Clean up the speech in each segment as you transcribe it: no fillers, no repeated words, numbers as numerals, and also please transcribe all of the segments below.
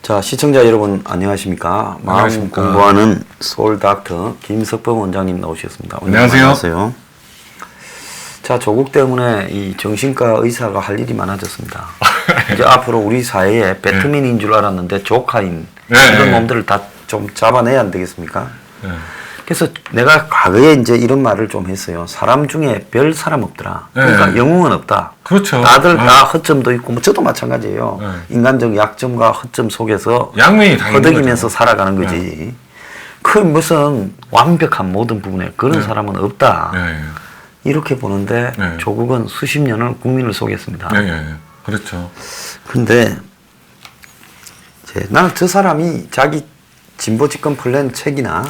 자, 시청자 여러분 안녕하십니까? 마음 공부하는 소울닥터 김석범 원장님 나오셨습니다. 안녕하세요. 자, 조국 때문에 이 정신과 의사가 할 일이 많아졌습니다. 이제 앞으로 우리 사회에 배트맨인 줄 알았는데 조카인 이런 놈들을 다 좀 잡아내야 안 되겠습니까? 그래서 내가 과거에 이제 이런 말을 좀 했어요. 사람 중에 별 사람 없더라. 그러니까 영웅은 없다. 그렇죠. 다들 다 허점도 있고, 뭐 저도 마찬가지예요. 인간적 약점과 허점 속에서 양면이 다 허덕이면서 살아가는 거지. 그 무슨 완벽한 모든 부분에 그런 사람은 없다. 이렇게 보는데 조국은 수십 년을 국민을 속였습니다. 그렇죠. 근데 나는 저 사람이 자기 진보 집권 플랜 책이나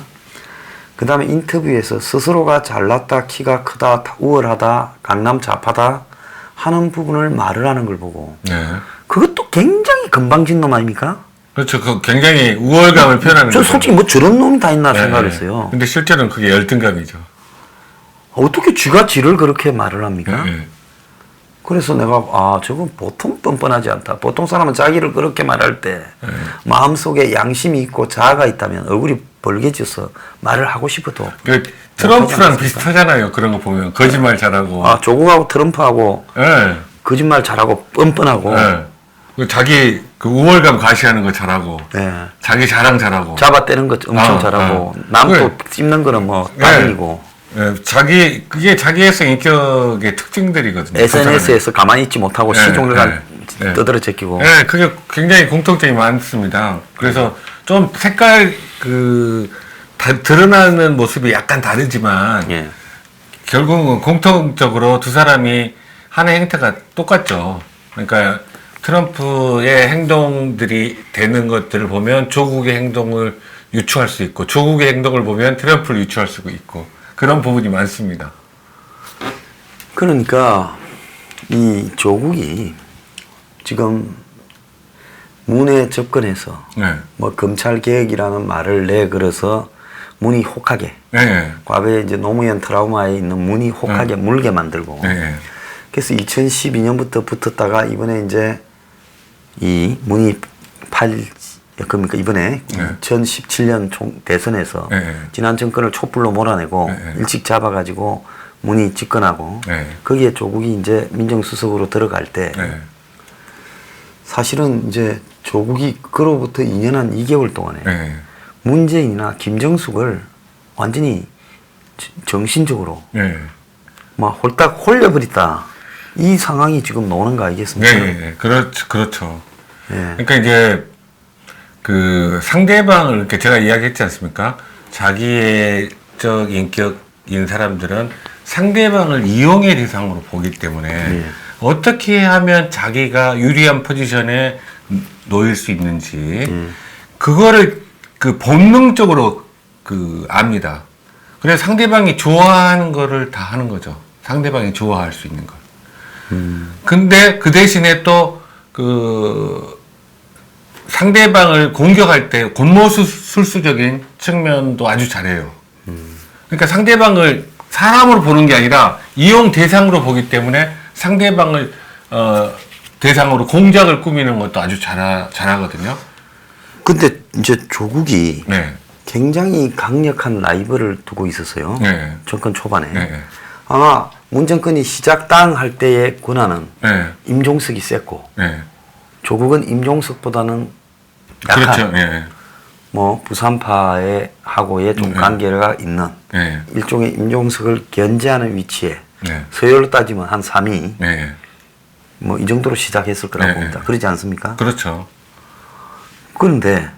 그 다음에 인터뷰에서 스스로가 잘났다, 키가 크다, 우월하다, 강남 좌파다 하는 부분을 말을 하는 걸 보고 그것도 굉장히 건방진 놈 아닙니까? 그렇죠. 그 굉장히 우월감을 표현하는 저 솔직히 뭐 저런 놈이 다 있나 생각했어요. 근데 실제로는 그게 열등감이죠. 어떻게 쥐가 쥐를 그렇게 말을 합니까? 그래서 내가 저건 보통 뻔뻔하지 않다. 보통 사람은 자기를 그렇게 말할 때 마음속에 양심이 있고 자아가 있다면 얼굴이 벌개져서 말을 하고 싶어도 트럼프랑 비슷하잖아요. 그런 거 보면 거짓말 잘하고 조국하고 트럼프하고 거짓말 잘하고 뻔뻔하고 자기 그 우월감 과시하는 거 잘하고 자기 자랑 잘하고 잡아떼는 거 엄청 잘하고 남 또 찝는 거는 뭐 따돌리고 그게 자기애성 인격의 특징들이거든요. SNS에서 가만히 있지 못하고 시종일관 떠들어 제끼고. 그게 굉장히 공통점이 많습니다. 그래서 좀 색깔 드러나는 모습이 약간 다르지만 결국은 공통적으로 두 사람이 하는 행태가 똑같죠. 그러니까 트럼프의 행동들이 되는 것들을 보면 조국의 행동을 유추할 수 있고, 조국의 행동을 보면 트럼프를 유추할 수 있고, 그런 부분이 많습니다. 그러니까 이 조국이 지금 문에 접근해서 뭐 검찰 개혁이라는 말을 내걸어서 문이 혹하게 과거에 이제 노무현 트라우마에 있는 문이 혹하게 물게 만들고 그래서 2012년부터 붙었다가 이번에 이제 이 문이 그러니까 이번에 2017년 대선에서 지난 정권을 촛불로 몰아내고 일찍 잡아가지고 문이 집권하고 거기에 조국이 이제 민정수석으로 들어갈 때 사실은 이제 조국이 그로부터 2년 한 2개월 동안에 문재인이나 김정숙을 완전히 정신적으로 막 홀딱 홀려버렸다. 이 상황이 지금 나오는 거 아니겠습니까? 그렇죠. 그러니까 이제 그 상대방을 이렇게 제가 이야기했지 않습니까? 자기애적 인격인 사람들은 상대방을 이용의 대상으로 보기 때문에 어떻게 하면 자기가 유리한 포지션에 놓일 수 있는지 그거를 그 본능적으로 압니다. 그래서 상대방이 좋아하는 거를 다 하는 거죠. 상대방이 좋아할 수 있는 걸. 근데 그 대신에 또 상대방을 공격할 때 곤모술수적인 측면도 아주 잘해요. 그러니까 상대방을 사람으로 보는 게 아니라 이용 대상으로 보기 때문에 상대방을 대상으로 공작을 꾸미는 것도 아주 잘하거든요. 근데 이제 조국이 굉장히 강력한 라이벌을 두고 있었어요. 정권 초반에. 아마 문 정권이 시작당할 때의 권한은 임종석이 셌고 조국은 임종석보다는 약한 뭐 부산파의 하고의 좀 관계가 있는 일종의 임종석을 견제하는 위치에 서열로 따지면 한 3위 뭐 이 정도로 시작했을 거라고 봅니다. 그러지 않습니까? 그렇죠. 그런데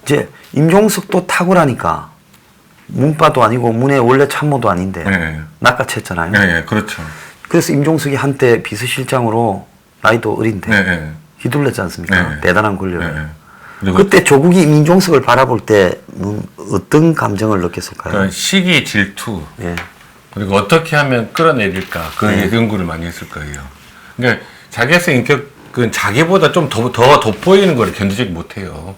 이제 임종석도 탁월하니까 문파도 아니고 문의 원래 참모도 아닌데 낚아챘잖아요. 그렇죠. 그래서 임종석이 한때 비서실장으로 나이도 어린데 휘둘렀지 않습니까? 대단한 권력을. 그때 조국이 임종석을 바라볼 때는 어떤 감정을 느꼈을까요? 시기 질투. 그리고 어떻게 하면 끌어내릴까 그 연구를 많이 했을 거예요. 그러니까 자기의 인격은 자기보다 좀 더 돋보이는 걸 견디지 못해요.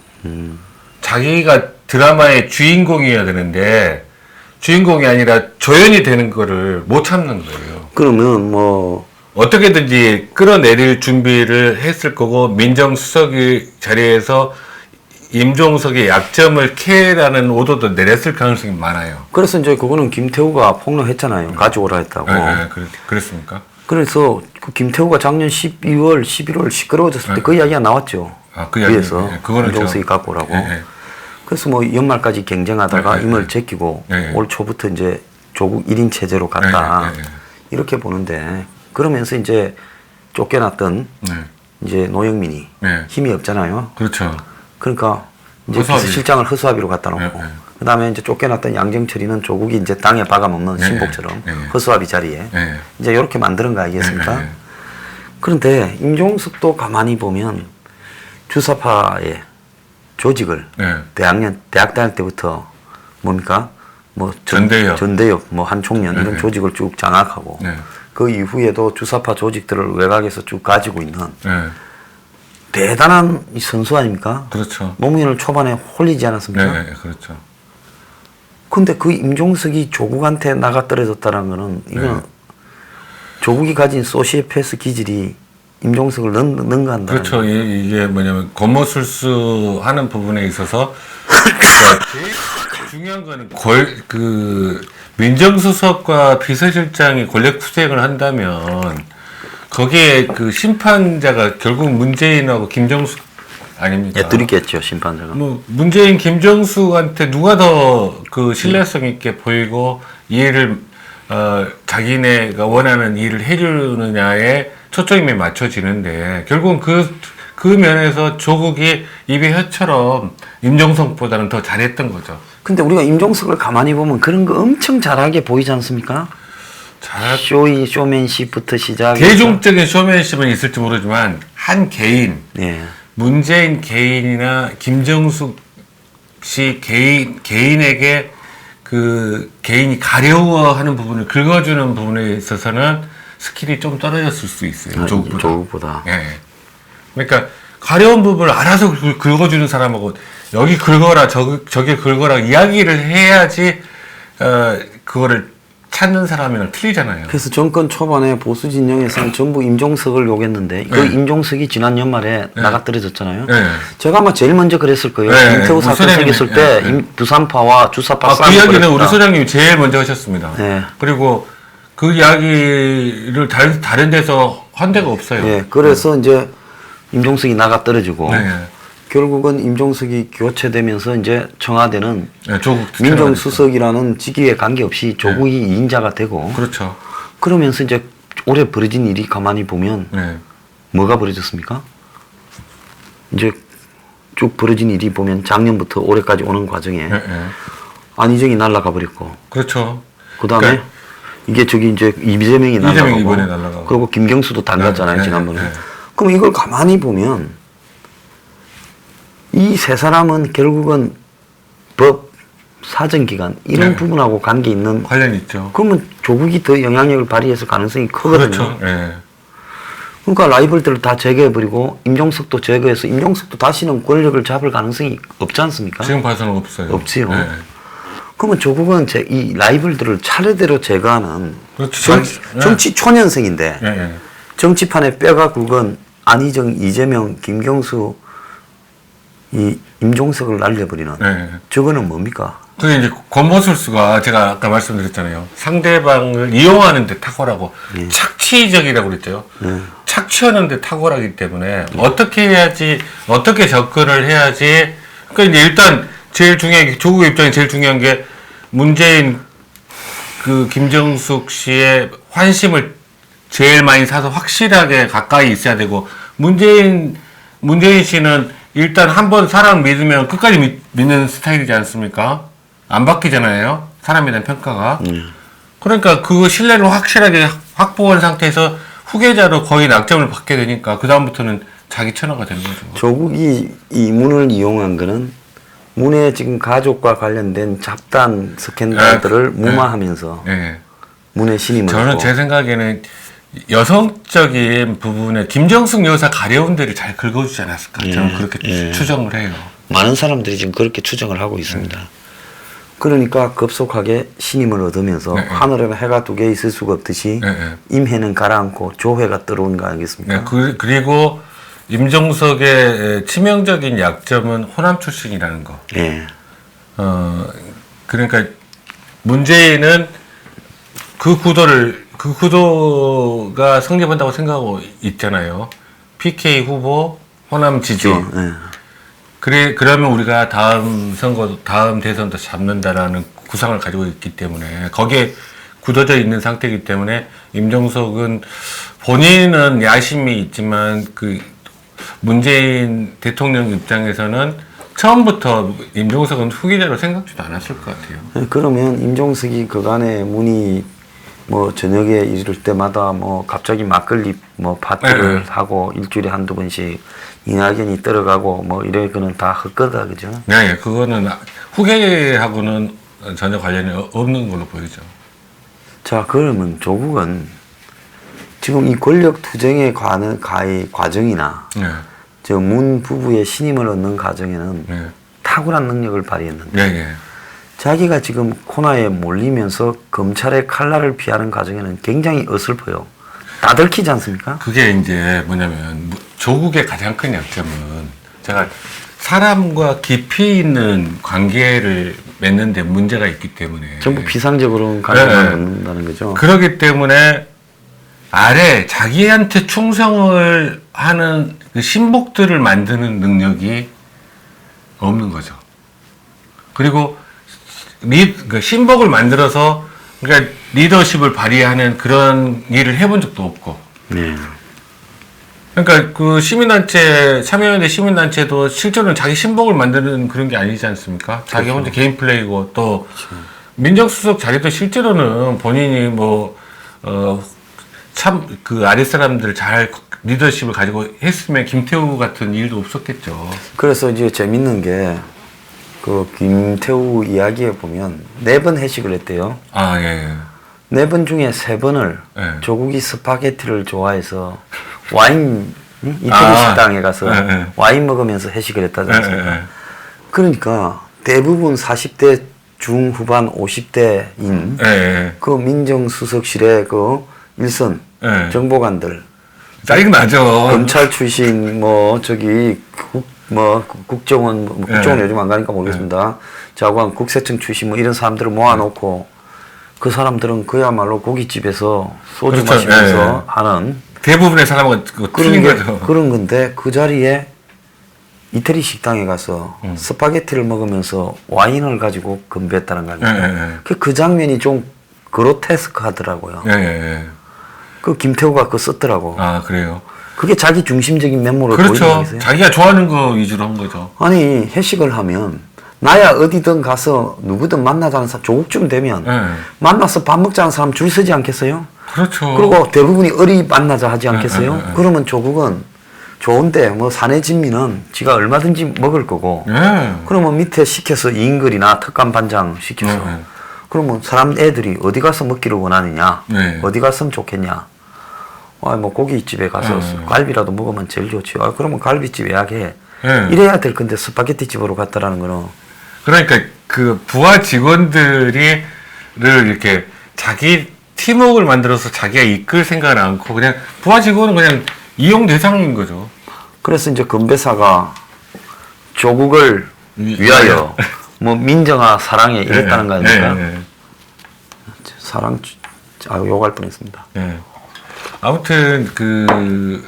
자기가 드라마의 주인공이어야 되는데 주인공이 아니라 조연이 되는 거를 못 참는 거예요. 그러면 뭐 어떻게든지 끌어내릴 준비를 했을 거고 민정수석이 자리에서 임종석의 약점을 캐라는 오도도 내렸을 가능성이 많아요. 그래서 이제 그거는 김태우가 폭로했잖아요. 가져오라 했다고. 네, 그랬습니까? 그래서 그 김태우가 작년 12월, 11월 시끄러워졌을 때 그 이야기가 나왔죠. 그 이야기. 위에서 임종석이 갖고 오라고. 그래서 뭐 연말까지 경쟁하다가 임을 제끼고 올 초부터 이제 조국 1인 체제로 갔다. 이렇게 보는데 그러면서 이제 쫓겨났던 이제 노영민이 힘이 없잖아요. 그렇죠. 그러니까 이제 비서실장을 허수아비로 갖다 놓고 그다음에 이제 쫓겨났던 양정철이는 조국이 이제 땅에 박아먹는 신복처럼 허수아비 자리에 이제 이렇게 만드는 거 아니겠습니까? 그런데 임종석도 가만히 보면 주사파의 조직을 대학 다닐 때부터 뭡니까? 뭐 전대협, 뭐 한총련 이런 조직을 쭉 장악하고 그 이후에도 주사파 조직들을 외곽에서 쭉 가지고 있는 대단한 선수 아닙니까? 그렇죠. 노무현을 초반에 홀리지 않았습니까? 네, 그렇죠. 근데 그 임종석이 조국한테 나가 떨어졌다는 거는 이건 조국이 가진 소시오패스 기질이 임종석을 능가한다. 그렇죠. 이게 뭐냐면 권모술수 하는 부분에 있어서 제일 중요한 거는 민정수석과 비서실장이 권력 투쟁을 한다면 거기에 그 심판자가 결국 문재인하고 김정숙 아닙니까? 예, 드리겠죠, 심판자가. 뭐 문재인, 김정숙한테 누가 더 그 신뢰성 있게 보이고 이해를 자기네가 원하는 일을 해주느냐에 초점이 맞춰지는데 결국은 그 면에서 조국이 입의 혀처럼 임종석보다는 더 잘했던 거죠. 근데 우리가 임종석을 가만히 보면 그런 거 엄청 잘하게 보이지 않습니까? 쇼맨십부터 시작해서 대중적인 쇼맨십은 있을지 모르지만 한 개인, 문재인 개인이나 김정숙 씨 개인에게 그 개인이 가려워하는 부분을 긁어주는 부분에 있어서는 스킬이 좀 떨어졌을 수 있어요. 조국보다. 그러니까 가려운 부분을 알아서 긁어주는 사람하고 여기 긁어라 저기 긁어라 이야기를 해야지 그거를 찾는 사람이랑 틀리잖아요. 그래서 정권 초반에 보수 진영에서는 전부 임종석을 욕했는데 그 임종석이 지난 연말에 나가 떨어졌잖아요. 제가 아마 제일 먼저 그랬을 거예요. 김태우 사건 생겼을 때 부산파와 주사파 그 이야기는 우리 소장님이 제일 먼저 하셨습니다. 그리고 그 이야기를 다른 데서 한 데가 없어요. 그래서 이제 임종석이 나가 떨어지고 결국은 임종석이 교체되면서 이제 청와대는 민정수석이라는 직위에 관계없이 조국이 2인자가 되고 그렇죠. 그러면서 이제 올해 벌어진 일이 가만히 보면 뭐가 벌어졌습니까? 이제 쭉 벌어진 일이 보면 작년부터 올해까지 오는 과정에 안희정이 날아가 버렸고 그렇죠. 그다음에 그러니까 이게 저기 이제 이재명이 날아가고 그리고 김경수도 당겼잖아요 지난번에. 그럼 이걸 가만히 보면 이 세 사람은 결국은 법, 사정기관 이런 부분하고 관계 있는 관련이 있죠. 그러면 조국이 더 영향력을 발휘해서 가능성이 크거든요. 그렇죠. 그러니까 라이벌들을 다 제거해버리고 임종석도 제거해서 임종석도 다시는 권력을 잡을 가능성이 없지 않습니까? 지금 봐서는 없어요. 없지요. 그러면 조국은 이 라이벌들을 차례대로 제거하는 정치 초년생인데 정치판에 뼈가 굵은 안희정, 이재명, 김경수 이 임종석을 날려버리는 저거는 뭡니까? 그게 이제 권모술수가 제가 아까 말씀드렸잖아요. 상대방을 이용하는 데 탁월하고 착취적이라고 그랬죠. 착취하는 데 탁월하기 때문에 어떻게 해야지, 어떻게 접근을 해야지. 그러니까 이제 일단 제일 중요한 게, 조국의 입장이 제일 중요한 게 문재인 그 김정숙 씨의 환심을 제일 많이 사서 확실하게 가까이 있어야 되고, 문재인 씨는 일단 한번 사람 믿으면 끝까지 믿는 스타일이지 않습니까? 안 바뀌잖아요. 사람에 대한 평가가. 그러니까 그 신뢰를 확실하게 확보한 상태에서 후계자로 거의 낙점을 받게 되니까 그 다음부터는 자기 천하가 되는 거죠. 조국이 이 문을 이용한 거는 문의 지금 가족과 관련된 잡다한 스캔들들을 무마하면서 문의 신임을 저는 했고. 제 생각에는 여성적인 부분에 김정숙 여사 가려움들이 잘 긁어주지 않았을까. 저는 그렇게 추정을 해요. 많은 사람들이 지금 그렇게 추정을 하고 있습니다. 그러니까 급속하게 신임을 얻으면서 하늘에는 해가 두 개 있을 수가 없듯이 임해는 가라앉고 조회가 들어온 거 아니겠습니까? 그리고 임종석의 치명적인 약점은 호남 출신이라는 거. 그러니까 문재인은 그 구도가 성립한다고 생각하고 있잖아요. PK 후보, 호남 지지. 그러면 우리가 다음 선거, 다음 대선도 잡는다라는 구상을 가지고 있기 때문에 거기에 굳어져 있는 상태이기 때문에 임종석은 본인은 야심이 있지만 그 문재인 대통령 입장에서는 처음부터 임종석은 후계자로 생각지도 않았을 것 같아요. 그러면 임종석이 그간에 문이 뭐 저녁에 이럴 때마다 뭐 갑자기 막걸리 뭐 파티를 하고 일주일에 한두 번씩 이낙연이 떨어가고 뭐 이래 그는 다 헛거다 그죠? 네, 그거는 후계하고는 전혀 관련이 없는 걸로 보이죠. 자, 그러면 조국은 지금 이 권력 투쟁에 관한 과정이나 저 문 부부의 신임을 얻는 과정에는 탁월한 능력을 발휘했는데 자기가 지금 코너에 몰리면서 검찰의 칼날을 피하는 과정에는 굉장히 어설퍼요. 다 들키지 않습니까? 그게 이제 뭐냐면 조국의 가장 큰 약점은 제가 사람과 깊이 있는 관계를 맺는 데 문제가 있기 때문에 전부 비상적으로 관계만 맺는다는 거죠. 그렇기 때문에 아래 자기한테 충성을 하는 그 신복들을 만드는 능력이 없는 거죠. 그리고 그 신복을 만들어서 그러니까 리더십을 발휘하는 그런 일을 해본 적도 없고. 그러니까 그 시민단체 참여연대 시민단체도 실제로는 자기 신복을 만드는 그런 게 아니지 않습니까? 자기 혼자 개인 플레이고 또 민정수석 자리도 실제로는 본인이 뭐 참 그 아래 사람들 잘 리더십을 가지고 했으면 김태우 같은 일도 없었겠죠. 그래서 이제 재밌는 게 그 김태우 이야기에 보면 4번 회식을 했대요. 4번 중에 3번을 조국이 스파게티를 좋아해서 와인 이태리 식당에 가서 와인 먹으면서 회식을 했다지 않습니까? 그러니까 대부분 40대 중후반 50대인 그 민정수석실의 그 일선 정보관들 짜증나죠. 검찰 출신 뭐 저기 국정원 국정원 요즘 안 가니까 모르겠습니다. 자관 국세청 출신 뭐 이런 사람들을 모아놓고 그 사람들은 그야말로 고깃집에서 소주 마시면서 하는 대부분의 사람은 틀린 거죠. 그런 건데 그 자리에 이태리 식당에 가서 스파게티를 먹으면서 와인을 가지고 건배했다는 거 아닙니까? 그 장면이 좀 그로테스크 하더라고요. 그 김태우가 그거 썼더라고. 그래요? 그게 자기 중심적인 면모를 보이는 거겠어요? 그렇죠. 자기가 좋아하는 거 위주로 한 거죠. 아니 회식을 하면 나야 어디든 가서 누구든 만나자는 사람 조국쯤 되면 만나서 밥 먹자는 사람 줄 서지 않겠어요? 그렇죠. 그리고 대부분이 어리 만나자 하지 않겠어요? 그러면 조국은 좋은데 뭐 사내 진미는 지가 얼마든지 먹을 거고 그러면 밑에 시켜서 이인글이나 특감 반장 시켜서 그러면 사람 애들이 어디 가서 먹기를 원하느냐 어디 갔으면 좋겠냐 뭐 고깃집에 가서 갈비라도 먹으면 제일 좋지. 그러면 갈비집 예약해. 이래야 될 건데 스파게티 집으로 갔다라는 거는. 그러니까 그 부하 직원들이 이렇게 자기 팀워크를 만들어서 자기가 이끌 생각을 않고 그냥 부하 직원은 그냥 이용 대상인 거죠. 그래서 이제 건배사가 조국을 위하여 뭐 민정아 사랑해 이랬다는 거 아닙니까? 사랑 욕할 뻔했습니다. 아무튼 그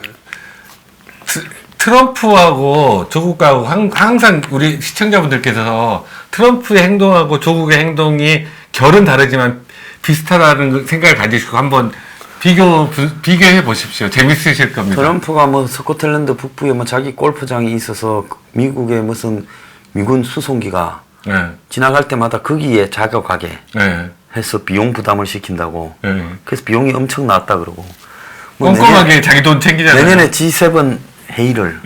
트럼프하고 조국하고 항상 우리 시청자분들께서 트럼프의 행동하고 조국의 행동이 결은 다르지만 비슷하다는 생각을 가지시고 한번 비교해 보십시오. 재밌으실 겁니다. 트럼프가 뭐 스코틀랜드 북부에 뭐 자기 골프장이 있어서 미국의 무슨 미군 수송기가 지나갈 때마다 거기에 자격하게 해서 비용 부담을 시킨다고. 그래서 비용이 엄청 나왔다 그러고. 뭐 꼼꼼하게 자기 돈 챙기잖아요. 내년에 G7 회의를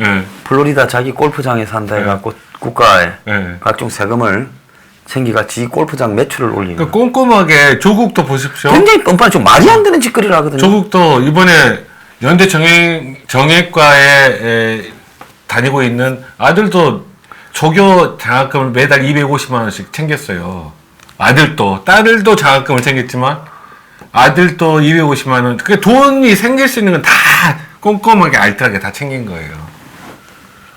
플로리다 자기 골프장에서 한다 해갖고 국가에 각종 세금을 생기가 지 골프장 매출을 올리는. 그러니까 꼼꼼하게 조국도 보십시오. 굉장히 뻔뻔한 좀 말이 안 되는 짓거리를 하거든요. 조국도 이번에 연대 정형외과에 다니고 있는 아들도 조교 장학금을 매달 250만 원씩 챙겼어요. 아들도, 딸도 장학금을 챙겼지만 아들도 250만 원. 그 돈이 생길 수 있는 건 다 꼼꼼하게 알뜰하게 다 챙긴 거예요.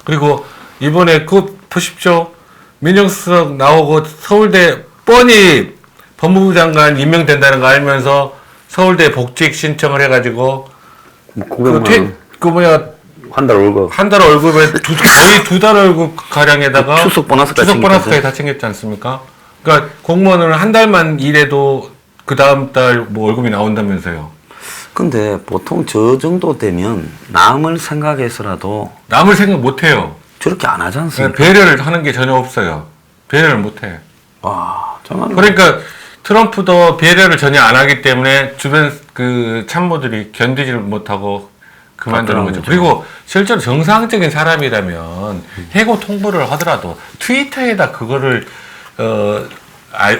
그리고 이번에 그 보십시오. 민정수석 나오고 서울대 뻔히 법무부 장관 임명된다는 거 알면서 서울대 복직 신청을 해가지고 뭐 900만 원. 그 뭐야 한 달 월급. 한 달 월급에 거의 2달 월급 가량에다가 추석 보너스까지 다 챙겼지 않습니까? 그러니까 공무원은 한 달만 일해도 그 다음 달 뭐 월급이 나온다면서요. 근데 보통 저 정도 되면 남을 생각해서라도 남을 생각 못 해요. 저렇게 안 하지 않습니까? 배려를 하는 게 전혀 없어요. 배려를 못 해. 와, 정말. 그러니까 트럼프도 배려를 전혀 안 하기 때문에 주변 그 참모들이 견디지를 못하고 그만두는 거죠. 그리고 실제로 정상적인 사람이라면 해고 통보를 하더라도 트위터에다 그거를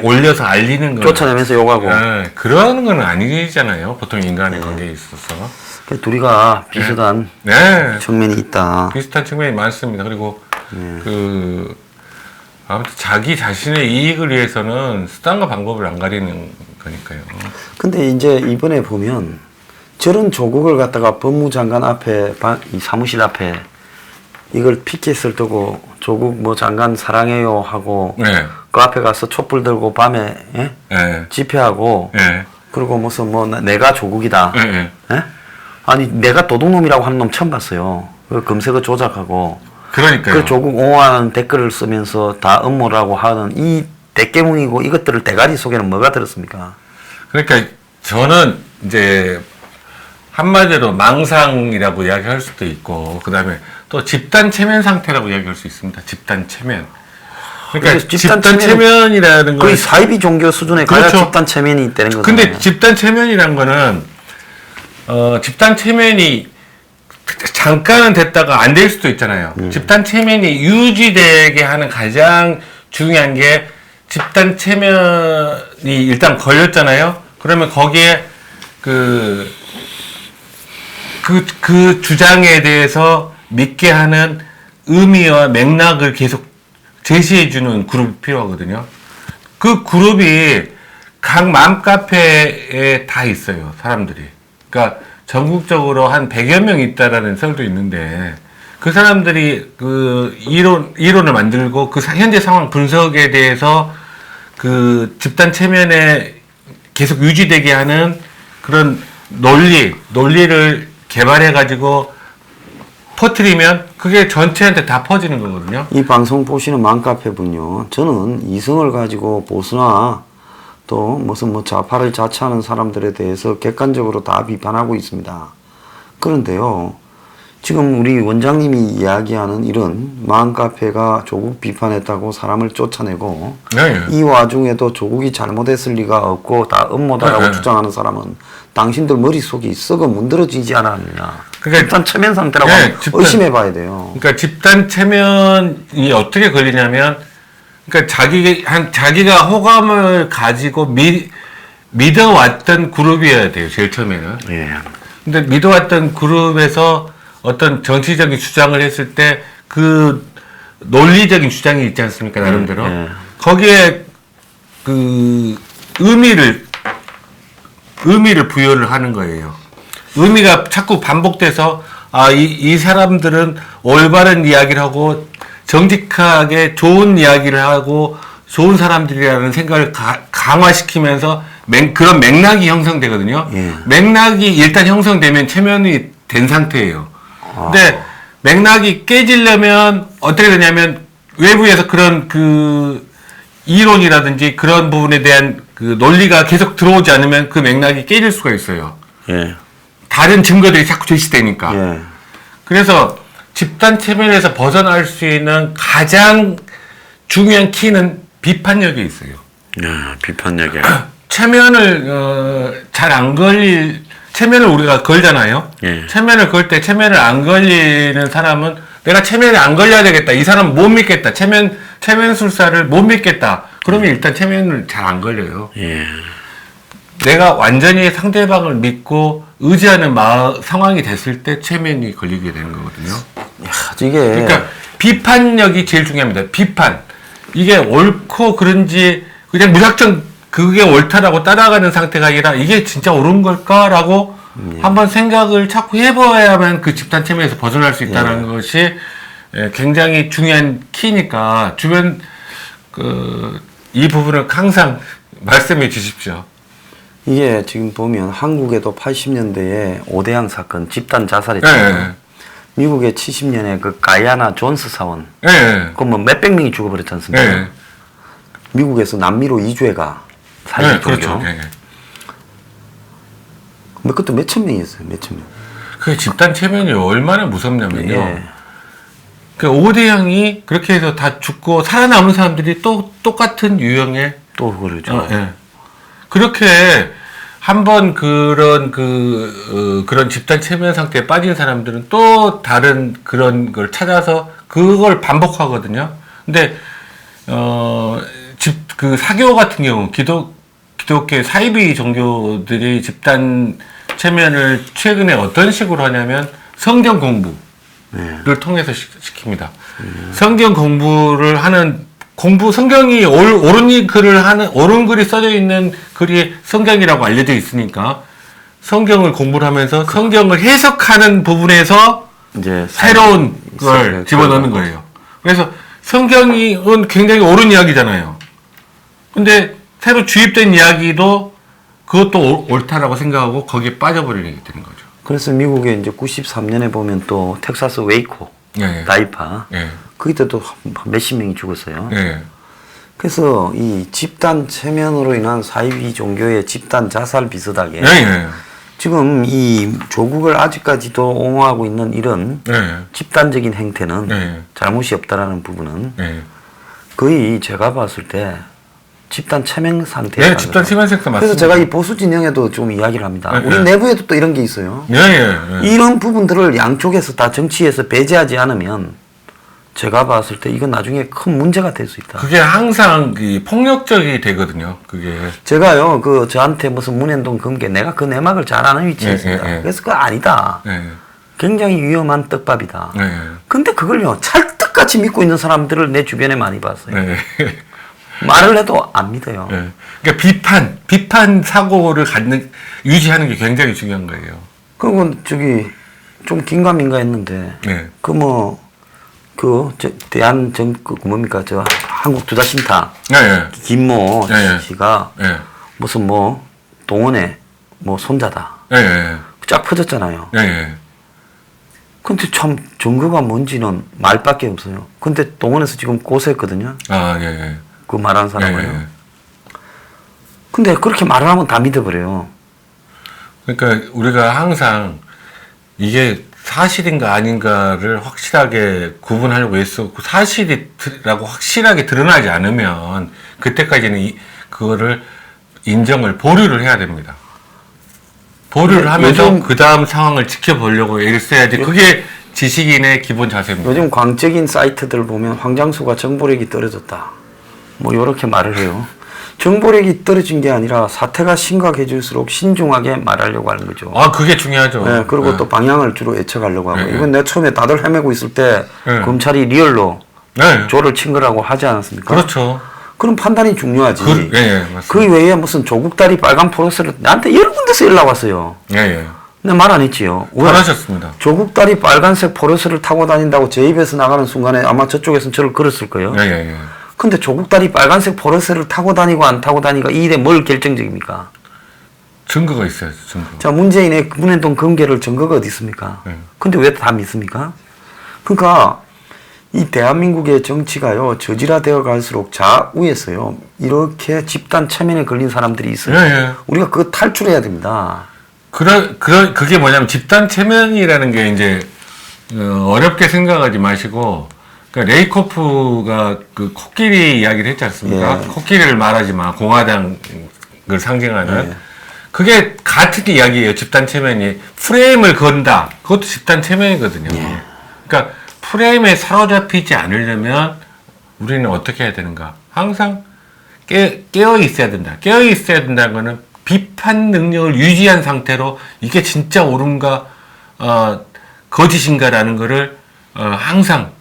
올려서 알리는 거 쫓아내면서 욕하고. 그러는 건 아니잖아요. 보통 인간의 관계에 있어서. 둘이가 비슷한 측면이 있다. 비슷한 측면이 많습니다. 그리고 아무튼 자기 자신의 이익을 위해서는 수단과 방법을 안 가리는 거니까요. 근데 이제 이번에 보면 저런 조국을 갖다가 법무장관 앞에 이 사무실 앞에 이걸 피켓을 두고 조국 뭐 장관 사랑해요 하고 그 앞에 가서 촛불 들고 밤에 집회하고 그리고 무슨 뭐 내가 조국이다. 아니 내가 도둑놈이라고 하는 놈 처음 봤어요. 그 검색어 조작하고 그러니까요. 그 조국 옹호하는 댓글을 쓰면서 다 음모라고 하는 이 대깨문이고 이것들을 대가리 속에는 뭐가 들었습니까? 그러니까 저는 이제 한마디로 망상이라고 이야기할 수도 있고 그다음에 또 집단 체면 상태라고 이야기할 수 있습니다. 집단 체면. 그러니까 집단 체면이라는 건 거의 사이비 종교 수준에 가야 그렇죠. 집단 체면이 있다는 거죠. 근데 집단 체면이란 거는 집단 체면이 잠깐은 됐다가 안 될 수도 있잖아요. 집단 체면이 유지되게 하는 가장 중요한 게 집단 체면이 일단 걸렸잖아요. 그러면 거기에 그 주장에 대해서 믿게 하는 의미와 맥락을 계속 제시해주는 그룹이 필요하거든요. 그 그룹이 각 맘카페에 다 있어요, 사람들이. 그러니까 전국적으로 한 100여 명 있다라는 설도 있는데 그 사람들이 그 이론을 만들고 그 현재 상황 분석에 대해서 그 집단 체면에 계속 유지되게 하는 그런 논리를 개발해가지고 퍼뜨리면 그게 전체한테 다 퍼지는 거거든요. 이 방송 보시는 맘카페분요. 저는 이성을 가지고 보수나 또 무슨 뭐 좌파를 자처하는 사람들에 대해서 객관적으로 다 비판하고 있습니다. 그런데요. 지금 우리 원장님이 이야기하는 이런 맘카페가 조국 비판했다고 사람을 쫓아내고 이 와중에도 조국이 잘못했을 리가 없고 다 음모다라고 주장하는 사람은 당신들 머릿속이 썩어 문드러지지 않았느냐. 그러니까 집단 체면 상태라고 의심해 봐야 돼요. 그러니까 집단 체면이 어떻게 걸리냐면 그러니까 자기가 호감을 가지고 믿어왔던 그룹이어야 돼요. 제일 처음에는. 근데 믿어왔던 그룹에서 어떤 정치적인 주장을 했을 때 그 논리적인 주장이 있지 않습니까? 나름대로. 거기에 그 의미를 부여를 하는 거예요. 의미가 자꾸 반복돼서 이 사람들은 올바른 이야기를 하고 정직하게 좋은 이야기를 하고 좋은 사람들이라는 생각을 강화시키면서 그런 맥락이 형성되거든요. 맥락이 일단 형성되면 체면이 된 상태예요. 근데 맥락이 깨지려면 어떻게 되냐면 외부에서 그런 그 이론이라든지 그런 부분에 대한 그 논리가 계속 들어오지 않으면 그 맥락이 깨질 수가 있어요. 다른 증거들이 자꾸 제시되니까. 그래서 집단 체면에서 벗어날 수 있는 가장 중요한 키는 비판력이 있어요. 비판력이. 체면을 잘 안 체면을 우리가 걸잖아요. 체면을 걸 때 체면을 안 걸리는 사람은 내가 체면에 안 걸려야 되겠다. 이 사람 못 믿겠다. 체면술사를 못 믿겠다. 그러면 일단 체면을 잘 안 걸려요. 예. 내가 완전히 상대방을 믿고 의지하는 상황이 됐을 때 체면이 걸리게 되는 거거든요. 야, 이게 그러니까 비판력이 제일 중요합니다. 비판. 이게 옳고 그른지 그냥 무작정 그게 옳다라고 따라가는 상태가 아니라 이게 진짜 옳은 걸까라고 한번 생각을 자꾸 해봐야만 그 집단 체면에서 벗어날 수 있다는 것이 굉장히 중요한 키니까 주변 이 부분을 항상 말씀해 주십시오. 이게 지금 보면 한국에도 80년대에 오대양 사건 집단 자살했잖아요. 미국의 70년에 그 가야나 존스 사원. 그 뭐 몇백 명이 죽어버렸지 않습니까? 미국에서 남미로 이주해가 살인 그렇죠. 그것도 몇천 명이었어요. 몇천 명. 그 집단 체면이 얼마나 무섭냐면요. 그 오대양이 그렇게 해서 다 죽고 살아남은 사람들이 또 똑같은 유형의 또 그러죠. 그렇게 한번 그런 그런 집단 체면 상태에 빠진 사람들은 또 다른 그런 걸 찾아서 그걸 반복하거든요. 근데 그 사교 같은 경우 기독교 사이비 종교들이 집단 체면을 최근에 어떤 식으로 하냐면 성경 공부를 통해서 시킵니다. 성경 공부를 하는 성경이 옳은 글이 써져 있는 글이 성경이라고 알려져 있으니까 성경을 공부를 하면서 성경을 해석하는 부분에서 이제 새로운 걸 집어넣는 거예요. 그래서 성경은 굉장히 옳은 이야기잖아요. 근데 새로 주입된 이야기도 그것도 옳다라고 생각하고 거기에 빠져버리게 되는 거죠. 그래서 미국에 이제 93년에 보면 또 텍사스 웨이코 다이파 거기도 몇십 명이 죽었어요. 그래서 이 집단 체면으로 인한 사이비 종교의 집단 자살 비슷하게 지금 이 조국을 아직까지도 옹호하고 있는 이런 집단적인 행태는 잘못이 없다라는 부분은 거의 제가 봤을 때 집단 체면 상태에 집단 체면 상태 맞습니다. 그래서 제가 이 보수 진영에도 좀 이야기를 합니다. 우리 내부에도 또 이런 게 있어요. 이런 부분들을 양쪽에서 다 정치에서 배제하지 않으면 제가 봤을 때 이건 나중에 큰 문제가 될 수 있다. 그게 항상 폭력적이 되거든요. 그게 제가요 저한테 무슨 문현동 금계 내가 그 내막을 잘 아는 위치에 있습니다. 그래서 그거 아니다. 굉장히 위험한 떡밥이다. 근데 그걸요 찰떡같이 믿고 있는 사람들을 내 주변에 많이 봤어요. 말을 해도 안 믿어요. 그러니까 비판 사고를 유지하는 게 굉장히 중요한 거예요. 그리고 좀 긴가민가했는데 한국 투자신탁 김모 씨가 무슨 동원의 손자다. 쫙 퍼졌잖아요. 근데 참 증거가 뭔지는 말밖에 없어요. 근데 동원에서 지금 고소했거든요. 그 말한 사람을요. 근데 그렇게 말을 하면 다 믿어버려요. 그러니까 우리가 항상 이게 사실인가 아닌가를 확실하게 구분하려고 했었고 사실이라고 확실하게 드러나지 않으면 그때까지는 그거를 보류를 해야 됩니다. 보류를 하면서 그 다음 상황을 지켜보려고 애를 써야지. 그게 지식인의 기본 자세입니다. 요즘 광적인 사이트들 보면 황장수가 정보력이 떨어졌다. 요렇게 말을 해요. 정보력이 떨어진 게 아니라 사태가 심각해질수록 신중하게 말하려고 하는 거죠. 그게 중요하죠. 그리고 또 방향을 주로 예측하려고 하고. 이건 내가 처음에 다들 헤매고 있을 때 검찰이 리얼로 조를 친 거라고 하지 않았습니까? 그렇죠. 그럼 판단이 중요하지. 맞습니다. 그 외에 무슨 조국다리 빨간 포로스를 나한테 여러 군데서 연락 왔어요. 근데 말 안 했지요. 잘하셨습니다. 조국다리 빨간색 포로스를 타고 다닌다고 제 입에서 나가는 순간에 아마 저쪽에서는 저를 걸었을 거예요. 근데 조국다리 빨간색 포르쉐를 타고 다니고 안 타고 다니가 이 일에 뭘 결정적입니까? 증거가 있어야죠. 증거. 자, 문재인의 문현동 금괴를 증거가 어디 있습니까? 근데 왜 다 믿습니까? 그러니까 이 대한민국의 정치가요 저질화되어 갈수록 좌우에서요 이렇게 집단 체면에 걸린 사람들이 있어요. 우리가 그거 탈출해야 됩니다. 그게 뭐냐면 집단 체면이라는 게 이제 어렵게 생각하지 마시고. 그러니까 레이코프가 그 코끼리 이야기를 했지 않습니까? 코끼리를 말하지 마. 공화당을 상징하는. 그게 같은 이야기예요. 집단 체면이. 프레임을 건다. 그것도 집단 체면이거든요. 그러니까 프레임에 사로잡히지 않으려면 우리는 어떻게 해야 되는가? 항상 깨어 있어야 된다. 깨어 있어야 된다는 거는 비판 능력을 유지한 상태로 이게 진짜 옳은가 거짓인가라는 거를 항상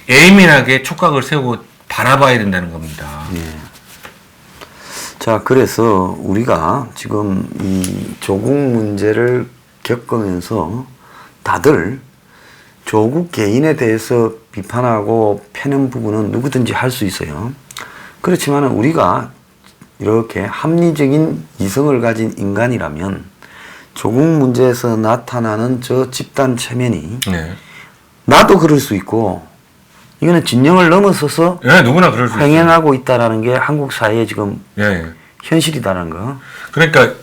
예민하게 촉각을 세우고 바라봐야 된다는 겁니다. 예. 자, 그래서 우리가 지금 이 조국 문제를 겪으면서 다들 조국 개인에 대해서 비판하고 패는 부분은 누구든지 할 수 있어요. 그렇지만 우리가 이렇게 합리적인 이성을 가진 인간이라면 조국 문제에서 나타나는 저 집단 체면이 네. 나도 그럴 수 있고 이거는 진영을 넘어서서 네, 누구나 그럴 수 횡행하고 있다라는 게 한국 사회의 지금 네. 현실이다라는 거. 그러니까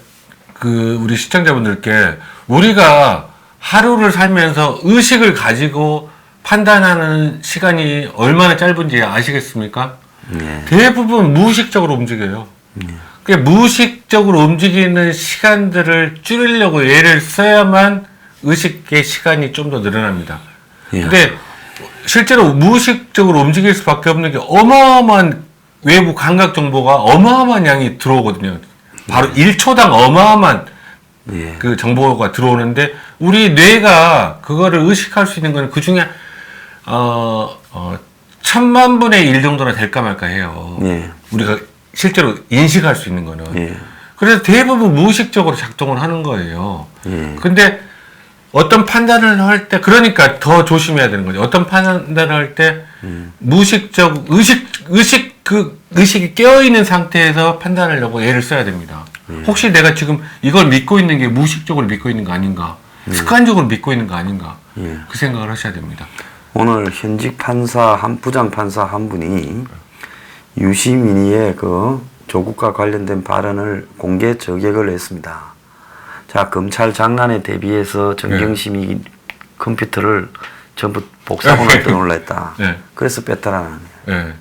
우리 시청자분들께 우리가 하루를 살면서 의식을 가지고 판단하는 시간이 얼마나 짧은지 아시겠습니까? 네. 대부분 무의식적으로 움직여요. 그 무의식적으로 움직이는 시간들을 줄이려고 애를 써야만 의식의 시간이 좀 더 늘어납니다. 예. 근데 실제로 무의식적으로 움직일 수밖에 없는 게 어마어마한 외부 감각 정보가 어마어마한 양이 들어오거든요. 바로 1초당 어마어마한 예. 그 정보가 들어오는데 우리 뇌가 그거를 의식할 수 있는 건 그 중에 1000만 분의 1 정도나 될까 말까 해요. 예. 우리가 실제로 인식할 수 있는 거는. 예. 그래서 대부분 무의식적으로 작동을 하는 거예요. 예. 근데 어떤 판단을 할 때, 그러니까 더 조심해야 되는 거죠. 어떤 판단을 할 때, 의식이 깨어있는 상태에서 판단을 하려고 애를 써야 됩니다. 혹시 내가 지금 이걸 믿고 있는 게 무의식적으로 믿고 있는 거 아닌가? 습관적으로 믿고 있는 거 아닌가? 그 생각을 하셔야 됩니다. 오늘 현직 판사 부장 판사 한 분이 유시민이의 그 조국과 관련된 발언을 공개 저격을 했습니다. 자, 검찰 장난에 대비해서 정경심이 컴퓨터를 전부 복사본을 떠올라 했다. 네. 그래서 뺐다라는 거예요. 네.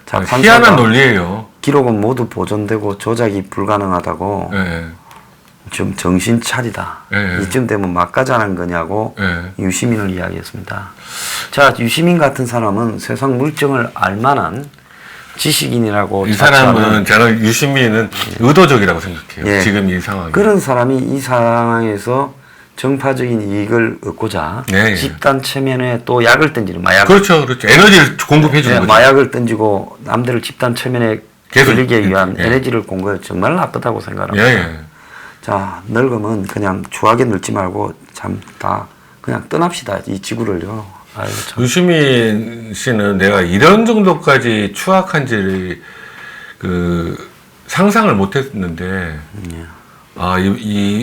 자, 희한한 논리예요. 기록은 모두 보존되고 조작이 불가능하다고 네. 좀 정신 차리다. 네. 이쯤 되면 막가자는 거냐고 네. 유시민을 이야기했습니다. 자, 유시민 같은 사람은 세상 물정을 알만한 지식인이라고 이 사람은 저는 유시민은 의도적이라고 생각해요. 예. 지금 이 상황이. 그런 사람이 이 상황에서 정파적인 이익을 얻고자 네, 예. 집단 체면에 또 약을 던지는 마약. 그렇죠, 그렇죠. 에너지를 공급해 주는 네, 거죠. 마약을 던지고 남들을 집단 체면에 계속, 걸리게 위한 예. 에너지를 공급해 정말 나쁘다고 생각합니다. 예, 예. 자, 늙으면 그냥 추하게 늙지 말고 참 다 그냥 떠납시다. 이 지구를요. 아이고, 참. 유시민 씨는 내가 이런 정도까지 추악한지 상상을 못했는데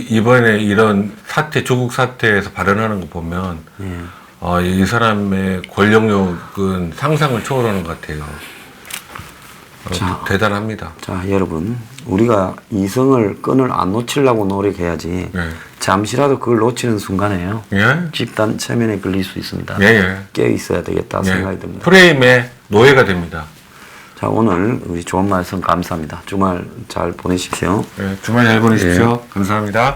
이번에 이런 사태, 조국 사태에서 발언하는 거 보면 이 사람의 권력력은 상상을 초월하는 것 같아요. 대단합니다. 자, 여러분, 우리가 이성을 끈을 안 놓치려고 노력해야지. 네. 잠시라도 그걸 놓치는 순간에요. 예? 집단 체면에 걸릴 수 있습니다. 예, 예. 깨어 있어야 되겠다 예. 생각이 듭니다. 프레임의 노예가 됩니다. 자, 오늘 우리 좋은 말씀 감사합니다. 주말 잘 보내십시오. 예, 주말 잘 보내십시오. 감사합니다.